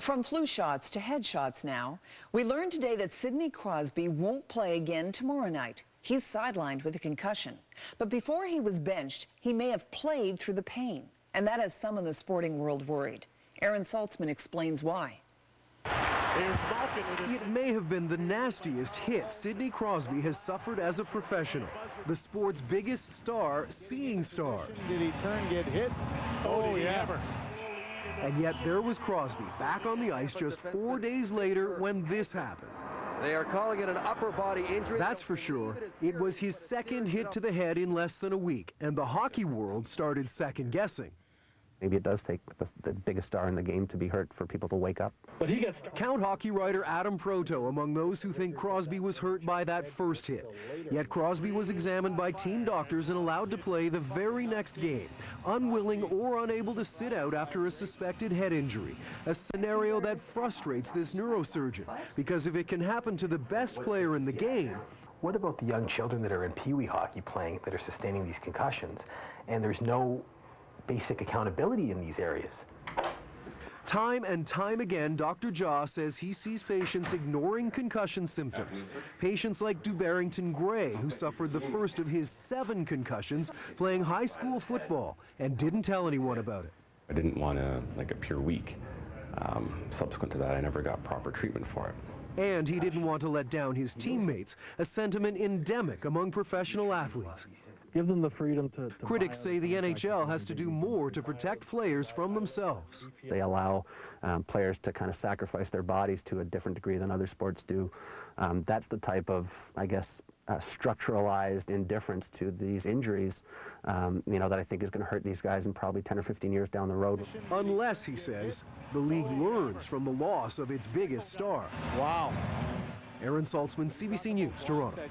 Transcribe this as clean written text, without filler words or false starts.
From flu shots to headshots now, we learned today that Sidney Crosby won't play again tomorrow night. He's sidelined with a concussion. But before he was benched, he may have played through the pain. And that has some in the sporting world worried. Aaron Saltzman explains why. It may have been the nastiest hit Sidney Crosby has suffered as a professional. The sport's biggest star seeing stars. Did he turn, get hit? Oh, yeah. And yet there was Crosby back on the ice just 4 days later when this happened. They are calling it an upper body injury. That's for sure. It was his second hit to the head in less than a week, and the hockey world started second guessing. Maybe it does take the biggest star in the game to be hurt for people to wake up. But he gets Count hockey writer Adam Proto among those who think Crosby was hurt by that first hit. Yet Crosby was examined by team doctors and allowed to play the very next game, unwilling or unable to sit out after a suspected head injury, a scenario that frustrates this neurosurgeon, because if it can happen to the best player in the game, what about the young children that are in Pee Wee hockey playing that are sustaining these concussions, and there's no basic accountability in these areas? Time and time again, Dr. Jaw says he sees patients ignoring concussion symptoms. Patients like DuBarrington Gray, who suffered the first of his 7 concussions playing high school football and didn't tell anyone about it. I didn't want to appear weak. Subsequent to that, I never got proper treatment for it. And he didn't want to let down his teammates, a sentiment endemic among professional athletes. give them the freedom to Critics say the NHL has to do more to protect players from themselves. They allow players to kind of sacrifice their bodies to a different degree than other sports do. That's the type of, I guess, structuralized indifference to these injuries, that I think is going to hurt these guys in probably 10 or 15 years down the road. Unless, he says, the league learns from the loss of its biggest star. Wow. Aaron Saltzman, CBC News, Toronto.